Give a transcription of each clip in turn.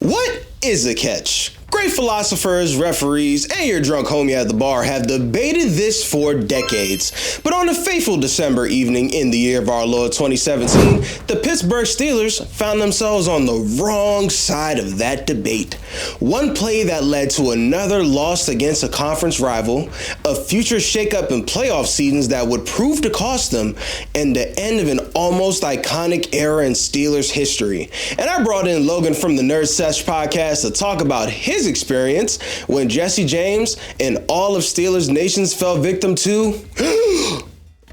What is a catch? Great philosophers, referees, and your drunk homie at the bar have debated this for decades. But on a fateful December evening in the year of our Lord 2017, the Pittsburgh Steelers found themselves on the wrong side of that debate. One play that led to another loss against a conference rival, a future shakeup in playoff seasons that would prove to cost them, and the end of an almost iconic era in Steelers history. And I brought in Logan from the Nerd Sesh Podcast to talk about his experience when Jesse James and all of Steelers Nations fell victim to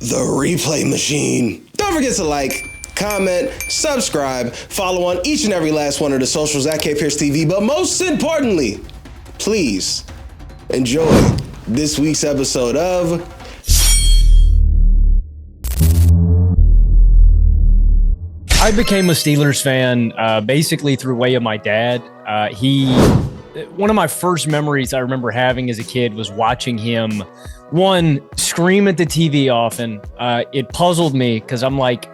the replay machine. Don't forget to like, comment, subscribe, follow on each and every last one of the socials at KPierceTV, but most importantly, please enjoy this week's episode of I became a Steelers fan basically through way of my dad. One of my first memories I remember having as a kid was watching him, one, scream at the TV often. It puzzled me because I'm like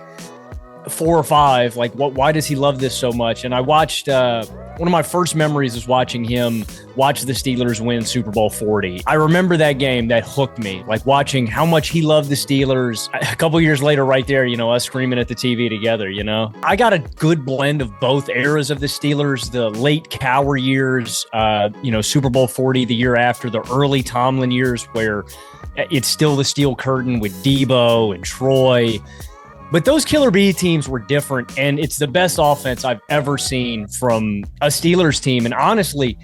4 or 5. Like, why does he love this so much? And I watched, one of my first memories is watching him watch the Steelers win Super Bowl 40. I remember that game that hooked me, like watching how much he loved the Steelers. A couple years later, right there, us screaming at the TV together, I got a good blend of both eras of the Steelers, the late Cowher years, Super Bowl 40 the year after, the early Tomlin years where it's still the steel curtain with Debo and Troy. But those Killer Bee teams were different, and it's the best offense I've ever seen from a Steelers team. And honestly,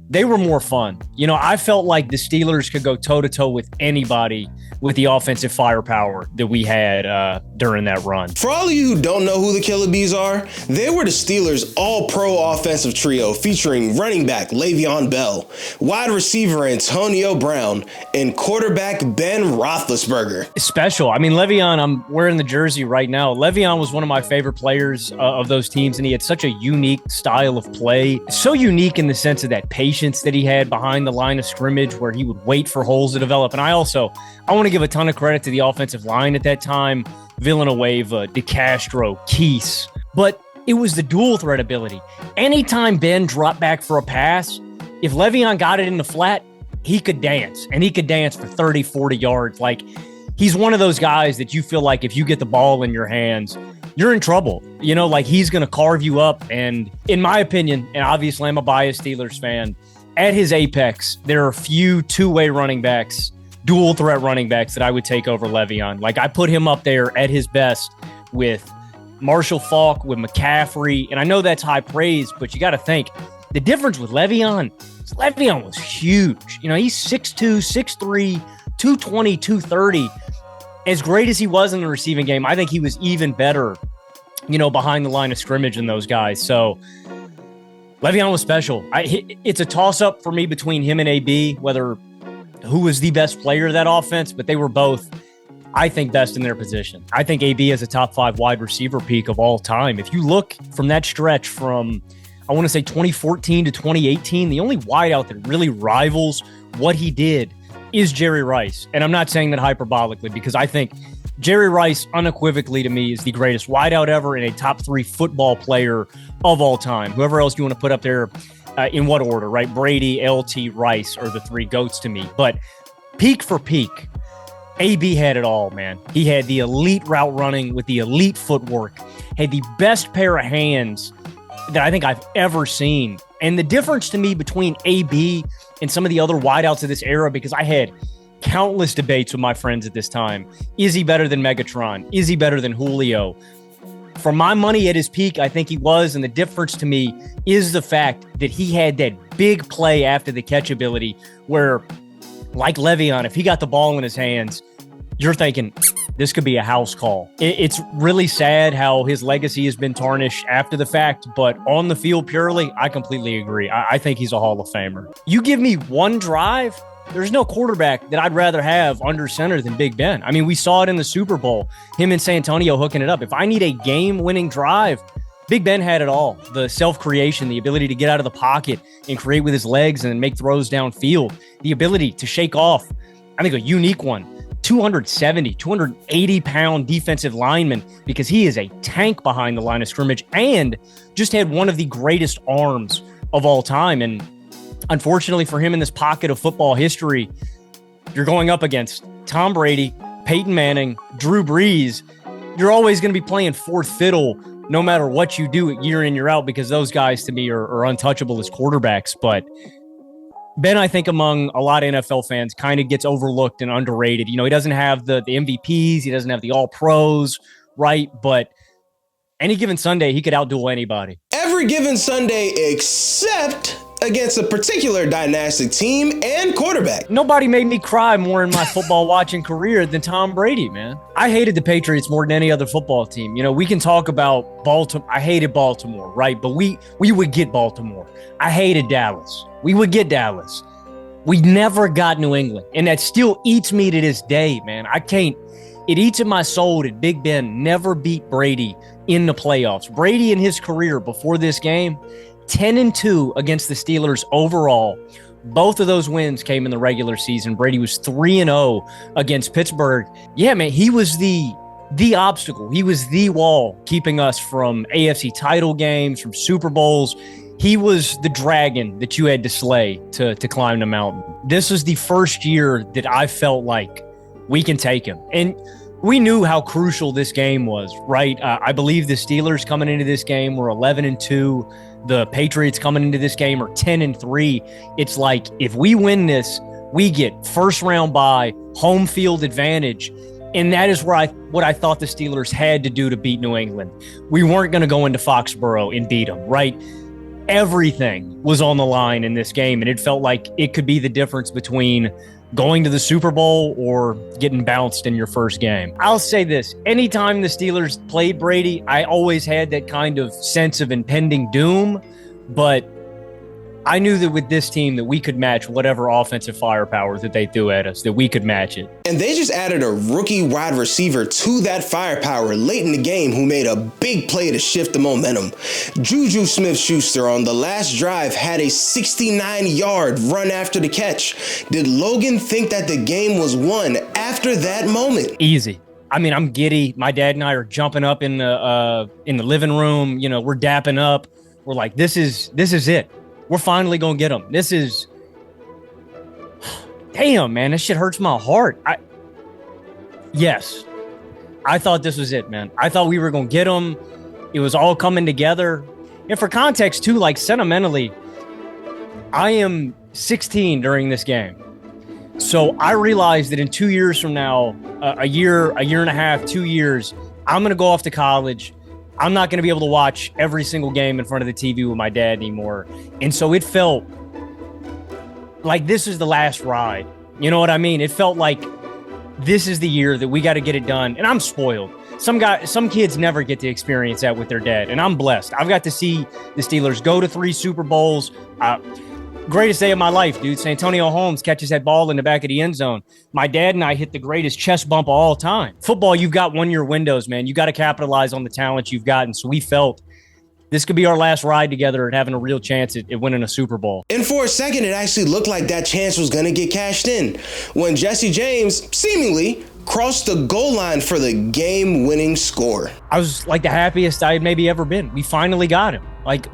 they were more fun. I felt like the Steelers could go toe-to-toe with anybody with the offensive firepower that we had during that run. For all of you who don't know who the Killer Bees are, they were the Steelers' all-pro offensive trio featuring running back Le'Veon Bell, wide receiver Antonio Brown, and quarterback Ben Roethlisberger. Special. Le'Veon, I'm wearing the jersey right now. Le'Veon was one of my favorite players of those teams, and he had such a unique style of play. So unique in the sense of that patience that he had behind the line of scrimmage where he would wait for holes to develop. And I want to give a ton of credit to the offensive line at that time, Villanueva, DeCastro, Keese, but it was the dual threat ability. Anytime Ben dropped back for a pass, if Le'Veon got it in the flat, he could dance, and he could dance for 30, 40 yards. Like, he's one of those guys that you feel like if you get the ball in your hands, you're in trouble. He's going to carve you up. And in my opinion, and obviously I'm a biased Steelers fan, at his apex, there are few two-way running backs, dual threat running backs that I would take over Le'Veon. Like, I put him up there at his best with Marshall Faulk, with McCaffrey. And I know that's high praise, but you got to think the difference with Le'Veon was huge. He's 6'2", 6'3", 220, 230. As great as he was in the receiving game, I think he was even better, behind the line of scrimmage than those guys. So Le'Veon was special. It's a toss-up for me between him and AB, whether who was the best player of that offense, but they were both, I think, best in their position. I think AB is a top 5 wide receiver peak of all time. If you look from that stretch from, I want to say 2014 to 2018, the only wideout that really rivals what he did is Jerry Rice. And I'm not saying that hyperbolically, because I think Jerry Rice unequivocally to me is the greatest wideout ever and a top 3 football player of all time. Whoever else you want to put up there, in what order, right? Brady, LT, Rice are the 3 GOATs to me. But peak for peak, AB had it all, man. He had the elite route running with the elite footwork, had the best pair of hands that I think I've ever seen. And the difference to me between AB and some of the other wideouts of this era, because I had countless debates with my friends at this time. Is he better than Megatron? Is he better than Julio? For my money, at his peak, I think he was. And the difference to me is the fact that he had that big play after the catch ability where, like Le'Veon, if he got the ball in his hands, you're thinking this could be a house call. It's really sad how his legacy has been tarnished after the fact, but on the field purely, I completely agree. I think he's a Hall of Famer. You give me one drive, there's no quarterback that I'd rather have under center than Big Ben. We saw it in the Super Bowl, him and Santonio hooking it up. If I need a game-winning drive, Big Ben had it all. The self-creation, the ability to get out of the pocket and create with his legs and make throws downfield, the ability to shake off, I think a unique one, 270, 280-pound defensive lineman because he is a tank behind the line of scrimmage and just had one of the greatest arms of all time. And unfortunately for him in this pocket of football history, you're going up against Tom Brady, Peyton Manning, Drew Brees. You're always going to be playing fourth fiddle no matter what you do year in, year out, because those guys to me are untouchable as quarterbacks. But Ben, I think among a lot of NFL fans, kind of gets overlooked and underrated. You know, he doesn't have the MVPs. He doesn't have the all-pros, right? But any given Sunday, he could outduel anybody. Every given Sunday except against a particular dynastic team and quarterback. Nobody made me cry more in my football watching career than Tom Brady, man. I hated the Patriots more than any other football team. You know, we can talk about Baltimore. I hated Baltimore, right? But we would get Baltimore. I hated Dallas. We would get Dallas. We never got New England. And that still eats me to this day, man. It eats in my soul that Big Ben never beat Brady in the playoffs. Brady in his career before this game, 10-2 against the Steelers overall. Both of those wins came in the regular season. Brady was 3-0 against Pittsburgh. Yeah, man, he was the obstacle. He was the wall keeping us from AFC title games, from Super Bowls. He was the dragon that you had to slay to climb the mountain. This was the first year that I felt like we can take him. And we knew how crucial this game was, right? I believe the Steelers coming into this game were 11-2. The Patriots coming into this game are 10-3. It's like, if we win this, we get first round bye, home field advantage. And that is what I thought the Steelers had to do to beat New England. We weren't going to go into Foxborough and beat them, right? Everything was on the line in this game, and it felt like it could be the difference between going to the Super Bowl or getting bounced in your first game. I'll say this, anytime the Steelers played Brady, I always had that kind of sense of impending doom, but I knew that with this team that we could match whatever offensive firepower that they threw at us, that we could match it. And they just added a rookie wide receiver to that firepower late in the game who made a big play to shift the momentum. Juju Smith-Schuster on the last drive had a 69-yard run after the catch. Did Logan think that the game was won after that moment? Easy. I mean, I'm giddy. My dad and I are jumping up in the living room. You know, we're dapping up. We're like, this is it. We're finally going to get them. This is... Damn, man, this shit hurts my heart. Yes. I thought this was it, man. I thought we were going to get them. It was all coming together. And for context, too, like, sentimentally, I am 16 during this game. So I realized that in 2 years from now, a year and a half, 2 years, I'm going to go off to college. I'm not going to be able to watch every single game in front of the TV with my dad anymore. And so it felt like this is the last ride. You know what I mean? It felt like this is the year that we got to get it done. And I'm spoiled. Some kids never get to experience that with their dad. And I'm blessed. I've got to see the Steelers go to 3 Super Bowls. Greatest day of my life, dude. Santonio Holmes catches that ball in the back of the end zone. My dad and I hit the greatest chest bump of all time. Football, you've got 1 year windows, man. You got to capitalize on the talent you've got. And so we felt this could be our last ride together and having a real chance at winning a Super Bowl. And for a second, it actually looked like that chance was going to get cashed in when Jesse James seemingly crossed the goal line for the game-winning score. I was like the happiest I had maybe ever been. We finally got him. Like,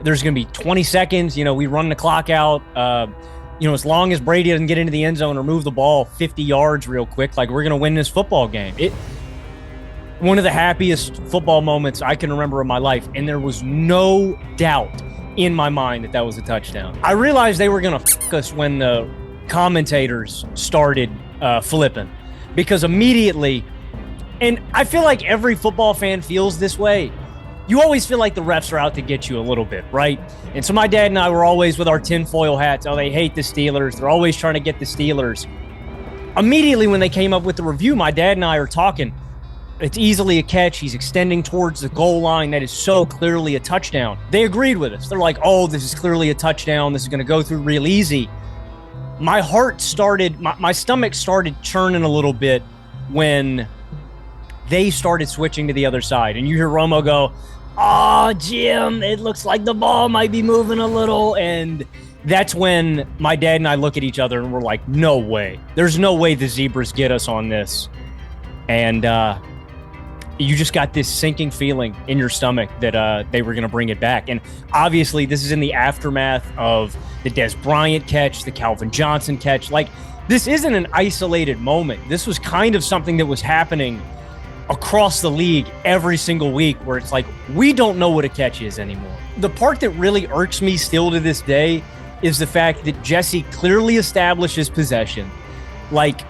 there's going to be 20 seconds. You know, we run the clock out. As long as Brady doesn't get into the end zone or move the ball 50 yards real quick, like, we're going to win this football game. One of the happiest football moments I can remember in my life, and there was no doubt in my mind that was a touchdown. I realized they were going to fuck us when the commentators started flipping, because immediately, and I feel like every football fan feels this way, you always feel like the refs are out to get you a little bit, right? And so my dad and I were always with our tinfoil hats. Oh, they hate the Steelers. They're always trying to get the Steelers. Immediately when they came up with the review, my dad and I are talking. It's easily a catch. He's extending towards the goal line. That is so clearly a touchdown. They agreed with us. They're like, oh, this is clearly a touchdown. This is going to go through real easy. My heart started, my stomach started churning a little bit when they started switching to the other side. And you hear Romo go, oh, Jim, it looks like the ball might be moving a little. And that's when my dad and I look at each other and we're like, no way. There's no way the Zebras get us on this. And you just got this sinking feeling in your stomach that they were going to bring it back. And obviously, this is in the aftermath of the Des Bryant catch, the Calvin Johnson catch. Like, this isn't an isolated moment. This was kind of something that was happening across the league every single week, where it's like, we don't know what a catch is anymore. The part that really irks me still to this day is the fact that Jesse clearly establishes possession. Like,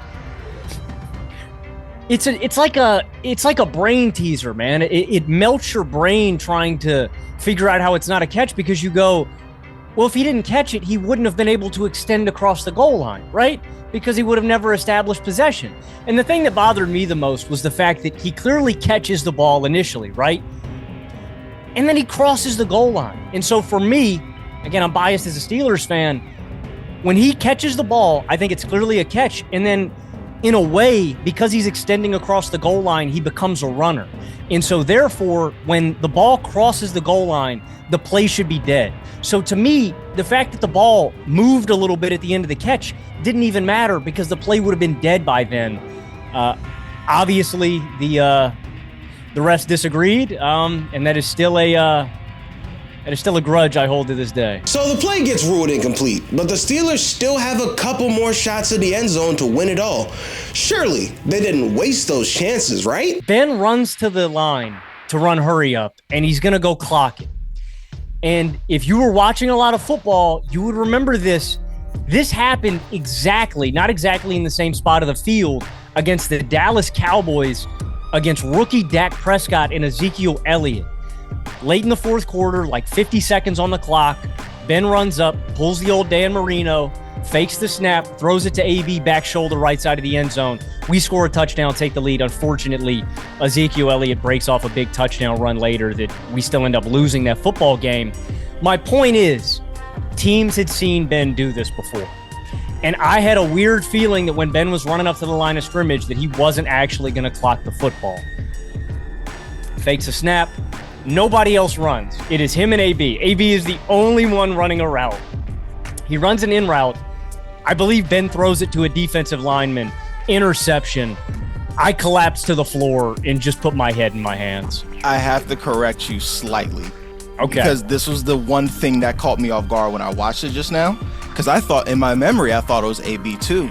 it's like a brain teaser, man. It melts your brain trying to figure out how it's not a catch, because you go, well, if he didn't catch it, he wouldn't have been able to extend across the goal line, right? Because he would have never established possession. And the thing that bothered me the most was the fact that he clearly catches the ball initially, right? And then he crosses the goal line. And so for me, again, I'm biased as a Steelers fan, when he catches the ball, I think it's clearly a catch. And then in a way, because he's extending across the goal line, he becomes a runner. And so therefore, when the ball crosses the goal line, the play should be dead. So to me, the fact that the ball moved a little bit at the end of the catch didn't even matter, because the play would have been dead by then. Obviously, the refs disagreed, and that is still a grudge I hold to this day. So the play gets ruled incomplete, but the Steelers still have a couple more shots at the end zone to win it all. Surely they didn't waste those chances, right? Ben runs to the line to run hurry up, and he's going to go clock it. And if you were watching a lot of football, you would remember this. This happened not exactly in the same spot of the field, against the Dallas Cowboys, against rookie Dak Prescott and Ezekiel Elliott. Late in the fourth quarter, like 50 seconds on the clock, Ben runs up, pulls the old Dan Marino, fakes the snap, throws it to AB, back shoulder, right side of the end zone. We score a touchdown, take the lead. Unfortunately, Ezekiel Elliott breaks off a big touchdown run later that we still end up losing that football game. My point is, teams had seen Ben do this before. And I had a weird feeling that when Ben was running up to the line of scrimmage that he wasn't actually going to clock the football. Fakes a snap. Nobody else runs. It is him and AB. AB is the only one running a route. He runs an in route. I believe Ben throws it to a defensive lineman. Interception. I collapsed to the floor and just put my head in my hands. I have to correct you slightly. Okay. Because this was the one thing that caught me off guard when I watched it just now. Because I thought, in my memory, I thought it was AB too.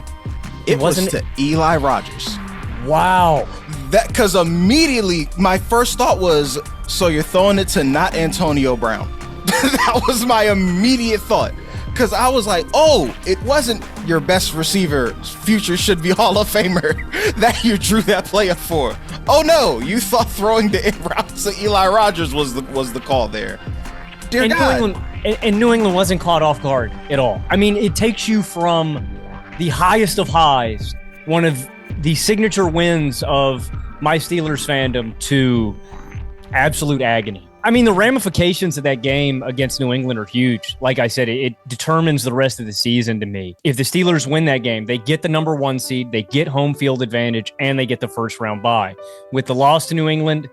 It was to Eli Rogers. Wow. Because immediately my first thought was, so you're throwing it to not Antonio Brown. That was my immediate thought. Because I was like, oh, it wasn't your best receiver, future should be Hall of Famer, that you drew that play up for. Oh no, you thought throwing the in route to Eli Rogers was the call there. Dear God. New England wasn't caught off guard at all. I mean, it takes you from the highest of highs, one of the signature wins of my Steelers fandom, to absolute agony. I mean, the ramifications of that game against New England are huge. Like I said, it determines the rest of the season to me. If the Steelers win that game, they get the number 1 seed, they get home field advantage, and they get the first round bye. With the loss to New England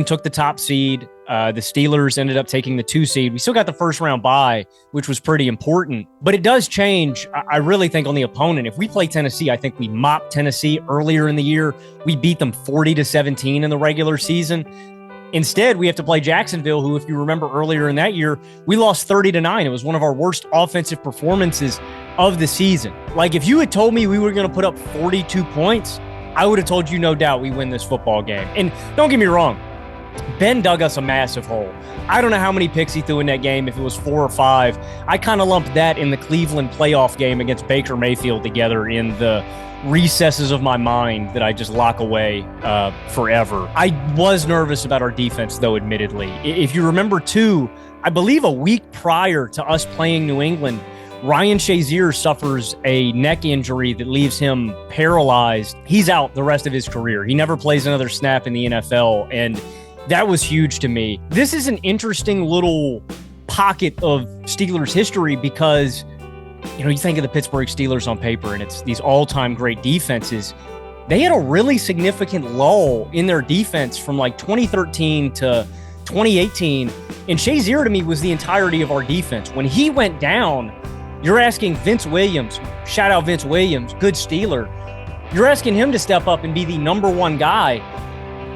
took the top seed. The Steelers ended up taking the 2 seed. We still got the first round bye, which was pretty important. But it does change, I really think, on the opponent. If we play Tennessee, I think we mopped Tennessee earlier in the year. We beat them 40-17 in the regular season. Instead, we have to play Jacksonville, who, if you remember earlier in that year, we lost 30-9. It was one of our worst offensive performances of the season. Like, if you had told me we were going to put up 42 points, I would have told you no doubt we win this football game. And don't get me wrong, Ben dug us a massive hole. I don't know how many picks he threw in that game, if it was 4 or 5. I kind of lumped that in the Cleveland playoff game against Baker Mayfield together in the recesses of my mind that I just lock away forever. I was nervous about our defense, though, admittedly. If you remember, too, I believe a week prior to us playing New England, Ryan Shazier suffers a neck injury that leaves him paralyzed. He's out the rest of his career. He never plays another snap in the NFL, and that was huge to me. This is an interesting little pocket of Steelers history because, you know, you think of the Pittsburgh Steelers on paper and it's these all-time great defenses. They had a really significant lull in their defense from like 2013 to 2018. And Shazier, to me, was the entirety of our defense. When he went down, you're asking Vince Williams, shout out Vince Williams, good Steeler. You're asking him to step up and be the number 1 guy.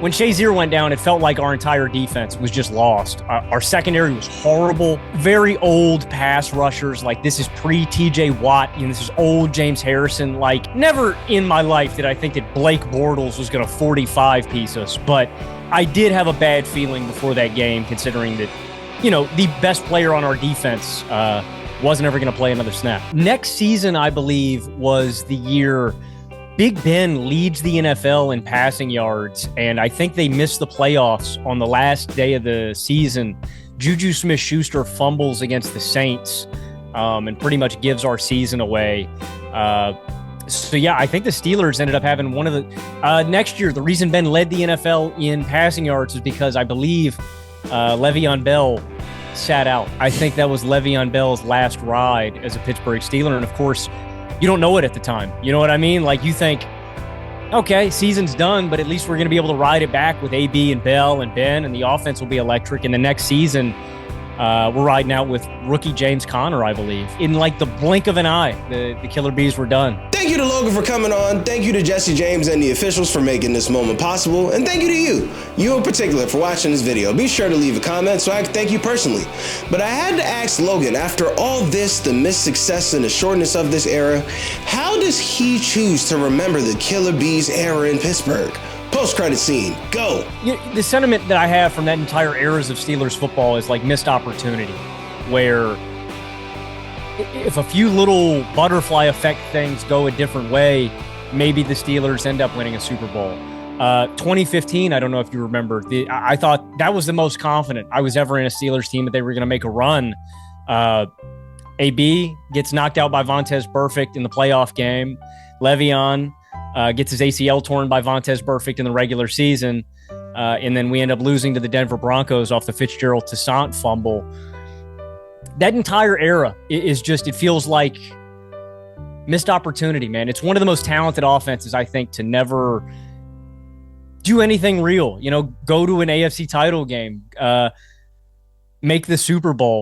when Shazier went down, it felt like our entire defense was just lost. Our secondary was horrible. Very old pass rushers. Like, this is pre-TJ Watt. This is old James Harrison. Like, never in my life did I think that Blake Bortles was going to 45-piece us. But I did have a bad feeling before that game, considering that, the best player on our defense wasn't ever going to play another snap. Next season, I believe, was the year Big Ben leads the NFL in passing yards, and I think they missed the playoffs on the last day of the season. Juju Smith-Schuster fumbles against the Saints and pretty much gives our season away. So, yeah, I think the Steelers ended up having one of the next year, the reason Ben led the NFL in passing yards is because I believe Le'Veon Bell sat out. I think that was Le'Veon Bell's last ride as a Pittsburgh Steeler, and of course, you don't know it at the time. You know what I mean? Like, you think, okay, season's done, but at least we're going to be able to ride it back with AB and Bell and Ben, and the offense will be electric. And the next season, we're riding out with rookie James Conner, I believe. In like the blink of an eye, the Killer Bees were done. Thank you to Logan for coming on. Thank you to Jesse James and the officials for making this moment possible. And thank you to you in particular, for watching this video. Be sure to leave a comment so I can thank you personally. But I had to ask Logan, after all this, the missed success and the shortness of this era, how does he choose to remember the Killer Bees era in Pittsburgh? Post-credit scene, go. The sentiment that I have from that entire eras of Steelers football is like missed opportunity, where if a few little butterfly effect things go a different way, maybe the Steelers end up winning a Super Bowl. 2015, I don't know if you remember, I thought that was the most confident I was ever in a Steelers team that they were going to make a run. AB gets knocked out by Vontaze Burfict in the playoff game. Le'Veon gets his ACL torn by Vontaze Burfict in the regular season. And then we end up losing to the Denver Broncos off the Fitzgerald Toussaint fumble. That entire era is just, it feels like missed opportunity, man. It's one of the most talented offenses, I think, to never do anything real. Go to an AFC title game, make the Super Bowl.